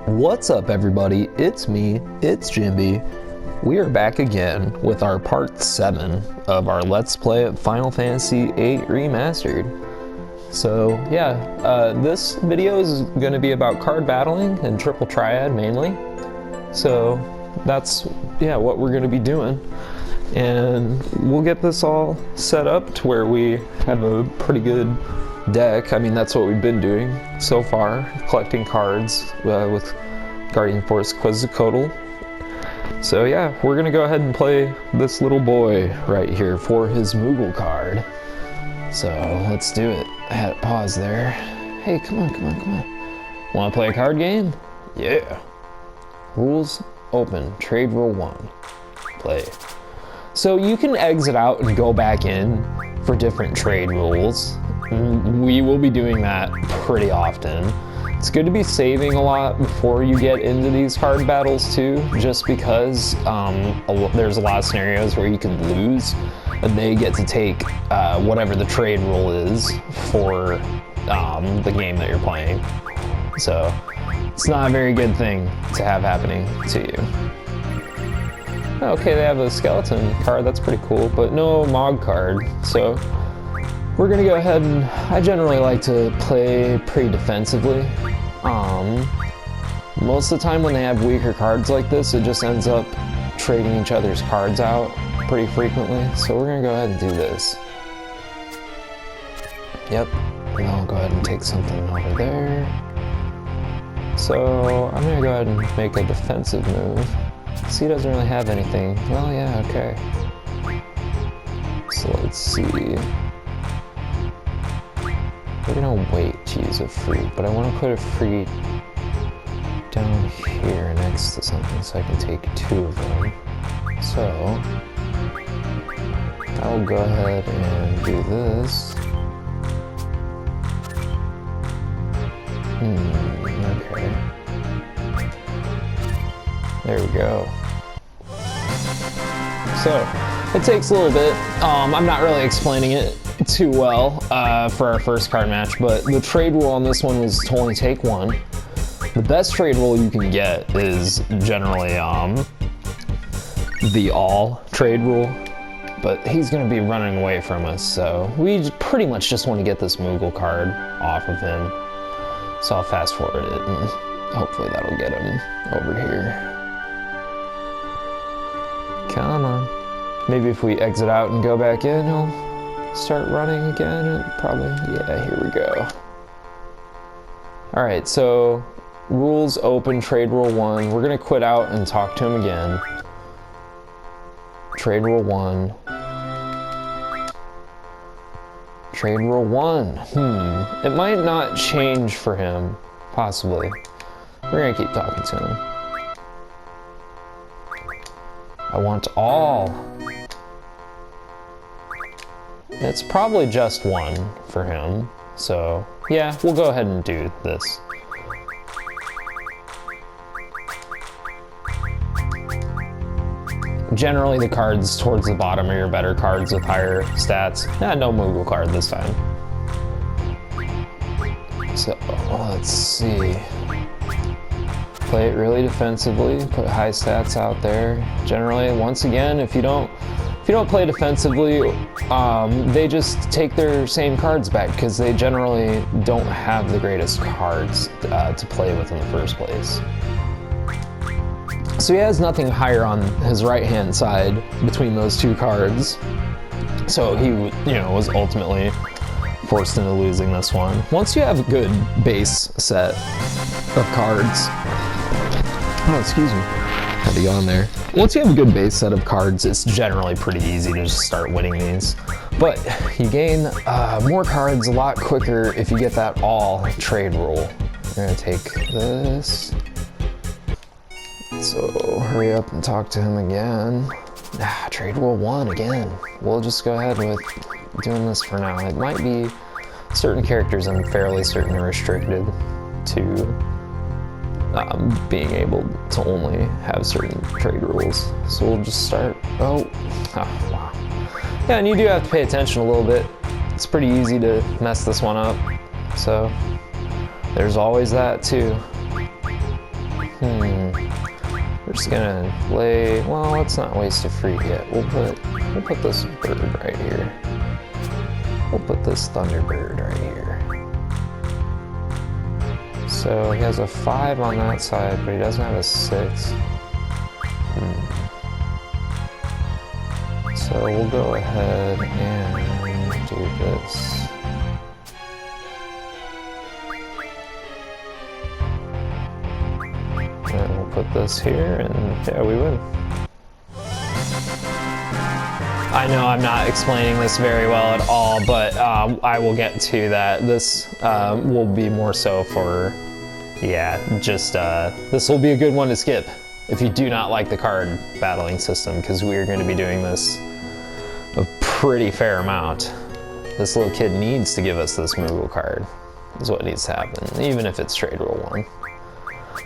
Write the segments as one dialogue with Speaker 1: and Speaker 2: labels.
Speaker 1: What's up, everybody? It's me, it's Jimby. We are back again with our part 7 of our Let's Play of Final Fantasy VIII Remastered. So yeah, this video is going to be about card battling and triple triad mainly. So that's what we're going to be doing. And we'll get this all set up to where we have a pretty good deck. I mean, that's what we've been doing so far, collecting cards with Guardian Force Quetzalcoatl. So yeah, we're gonna go ahead and play this little boy right here for his Moogle card. So let's do it. I had it pause there. Hey, come on. Wanna play a card game? Yeah. Rules open, trade rule 1. Play. So you can exit out and go back in for different trade rules. We will be doing that pretty often. It's good to be saving a lot before you get into these card battles too, just because there's a lot of scenarios where you can lose and they get to take whatever the trade rule is for the game that you're playing. So it's not a very good thing to have happening to you. Okay, they have a skeleton card, that's pretty cool, but no Mog card. So we're gonna go ahead and I generally like to play pretty defensively. Most of the time when they have weaker cards like this, it just ends up trading each other's cards out pretty frequently. So we're gonna go ahead and do this. Yep, and I'll go ahead and take something over there. So I'm gonna go ahead and make a defensive move. See, he doesn't really have anything. Well, yeah, okay. So let's see. We're gonna wait to use a fruit, but I want to put a fruit down here next to something so I can take 2 of them. So I'll go ahead and do this. Okay. There we go. So it takes a little bit. I'm not really explaining it too well for our first card match, but the trade rule on this one was to only take 1. The best trade rule you can get is generally the all trade rule, but he's going to be running away from us, so we pretty much just want to get this Moogle card off of him. So I'll fast forward it and hopefully that'll get him over here. Come on. Maybe if we exit out and go back in, he'll start running again. Probably. Yeah, here we go. Alright, so rules open, trade rule 1. We're going to quit out and talk to him again. Trade rule 1. Trade rule 1. It might not change for him. Possibly. We're going to keep talking to him. I want all. It's probably just 1 for him. So yeah, we'll go ahead and do this. Generally the cards towards the bottom are your better cards with higher stats. No Moogle card this time. So let's see. Play it really defensively, put high stats out there. Generally, once again, if you don't play defensively, they just take their same cards back because they generally don't have the greatest cards to play with in the first place. So he has nothing higher on his right-hand side between those 2 cards. So he, was ultimately forced into losing this one. Once you have a good base set of cards, oh, excuse me, had to go on there. Once you have a good base set of cards, it's generally pretty easy to just start winning these. But you gain more cards a lot quicker if you get that all trade rule. We're gonna take this. So hurry up and talk to him again. Trade rule 1 again. We'll just go ahead with doing this for now. It might be certain characters I'm fairly certain are restricted to being able to only have certain trade rules. So we'll just start. Oh, wow. Yeah, and you do have to pay attention a little bit. It's pretty easy to mess this one up. So there's always that too. We're just gonna lay, well, let's not waste a fruit yet. We'll put this bird right here. We'll put this Thunderbird right here. So he has a 5 on that side, but he doesn't have a 6. So we'll go ahead and do this. And we'll put this here, and yeah, we win. I know I'm not explaining this very well at all, but I will get to that. This will be more so for, yeah, just, this will be a good one to skip if you do not like the card battling system, because we are going to be doing this a pretty fair amount. This little kid needs to give us this Moogle card, is what needs to happen, even if it's trade rule 1.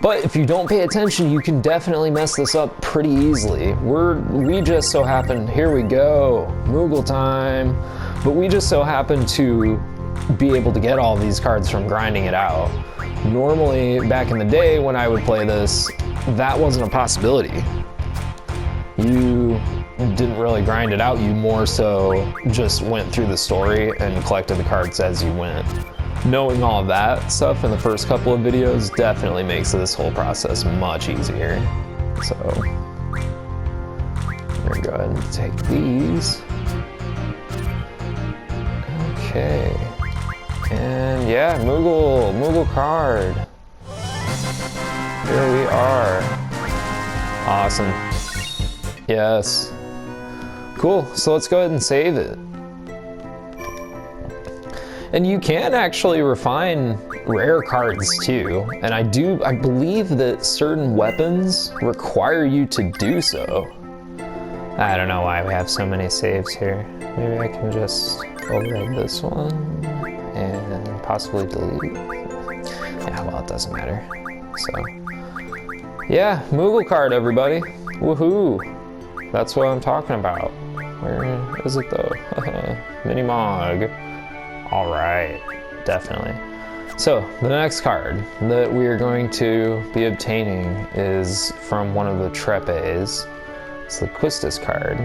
Speaker 1: But if you don't pay attention, you can definitely mess this up pretty easily. We just so happen, here we go, Moogle time. But we just so happen to be able to get all these cards from grinding it out. Normally, back in the day when I would play this, that wasn't a possibility. You didn't really grind it out, you more so just went through the story and collected the cards as you went. Knowing all of that stuff in the first couple of videos definitely makes this whole process much easier. So, we're gonna go ahead and take these. Okay. And yeah, Moogle card. Here we are. Awesome. Yes. Cool, so let's go ahead and save it. And you can actually refine rare cards too, and I believe that certain weapons require you to do so. I don't know why we have so many saves here. Maybe I can just override this one and possibly delete. Yeah, well, it doesn't matter. So, yeah, Moogle card, everybody. Woohoo! That's what I'm talking about. Where is it though? Minimog. All right, definitely. So the next card that we are going to be obtaining is from one of the Trepes. It's the Quistis card,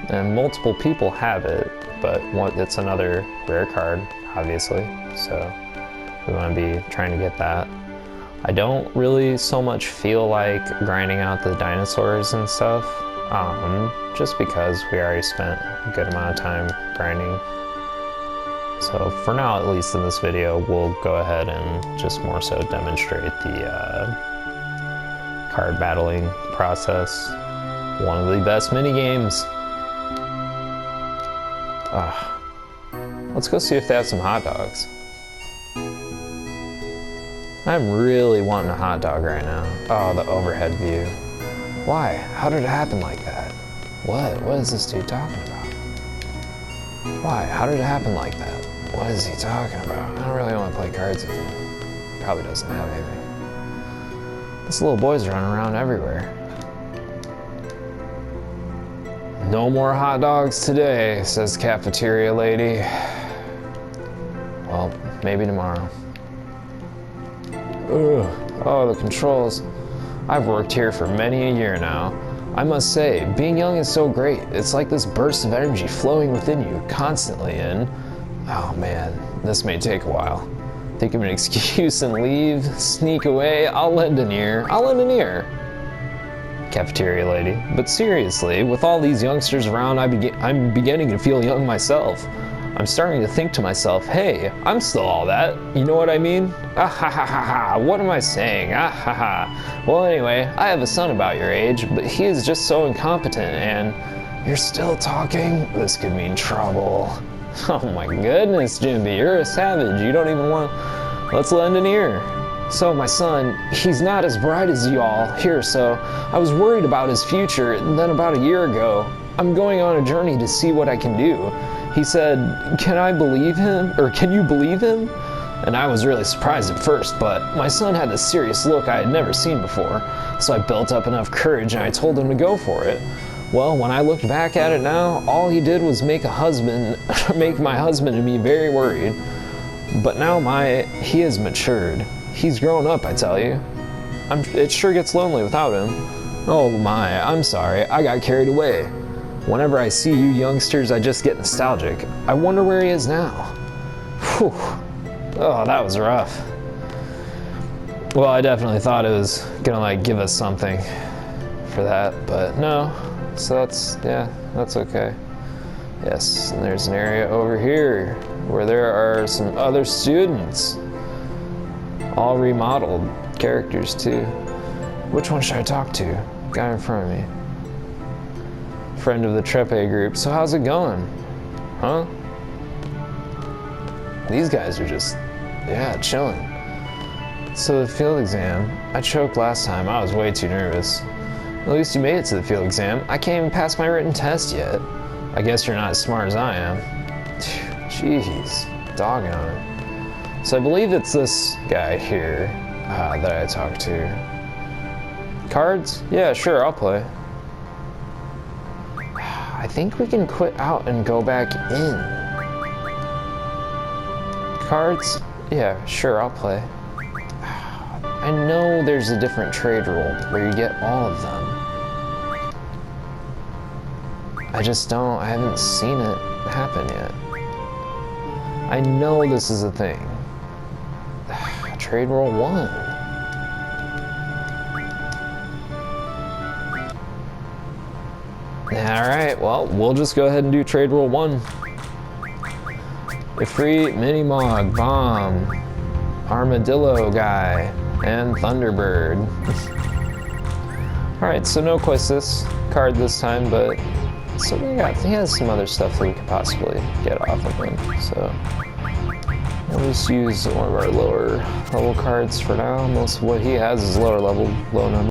Speaker 1: and multiple people have it, but it's another rare card, obviously. So we want to be trying to get that. I don't really so much feel like grinding out the dinosaurs and stuff, just because we already spent a good amount of time grinding. So for now, at least in this video, we'll go ahead and just more so demonstrate the card battling process. One of the best mini games. Let's go see if they have some hot dogs. I'm really wanting a hot dog right now. Oh, the overhead view. Why? How did it happen like that? What is this dude talking about? Why? How did it happen like that? What is he talking about? I don't really want to play cards with him. Probably doesn't have anything. This little boy's running around everywhere. No more hot dogs today, says the cafeteria lady. Well, maybe tomorrow. Ugh. Oh, the controls. I've worked here for many a year now. I must say, being young is so great. It's like this burst of energy flowing within you constantly, and oh man, this may take a while. Think of an excuse and leave, sneak away, I'll lend an ear. Cafeteria lady. But seriously, with all these youngsters around, I'm beginning to feel young myself. I'm starting to think to myself, hey, I'm still all that. You know what I mean? Ah ha ha ha ha, what am I saying? Ah ha ha. Well anyway, I have a son about your age, but he is just so incompetent and you're still talking? This could mean trouble. Oh my goodness, Jimby, you're a savage. You don't even want... Let's lend an ear. So my son, he's not as bright as you all here, so I was worried about his future, and then about a year ago, I'm going on a journey to see what I can do. He said, can I believe him? Or can you believe him? And I was really surprised at first, but my son had this serious look I had never seen before, so I built up enough courage and I told him to go for it. Well, when I looked back at it now, all he did was make my husband and me very worried. But now he has matured. He's grown up, I tell you. It sure gets lonely without him. Oh my, I'm sorry, I got carried away. Whenever I see you youngsters, I just get nostalgic. I wonder where he is now. Whew. Oh, that was rough. Well, I definitely thought it was gonna like give us something for that, but no. So that's okay. Yes, and there's an area over here where there are some other students. All remodeled characters too. Which one should I talk to? Guy in front of me. Friend of the Triad group. So how's it going? Huh? These guys are just, chilling. So the field exam, I choked last time. I was way too nervous. At least you made it to the field exam. I can't even pass my written test yet. I guess you're not as smart as I am. Jeez, doggone it. So I believe it's this guy here that I talked to. Cards? Yeah, sure, I'll play. I think we can quit out and go back in. Cards? Yeah, sure, I'll play. I know there's a different trade rule where you get all of them. I haven't seen it happen yet. I know this is a thing. Trade roll 1. Alright, well, we'll just go ahead and do trade roll 1. Ifrit, Minimog, Bomb, Armadillo guy, and Thunderbird. Alright, so no Questus card this time, but so he has some other stuff that we could possibly get off of him. So we'll just use one of our lower level cards for now. Most of what he has is lower level, low number.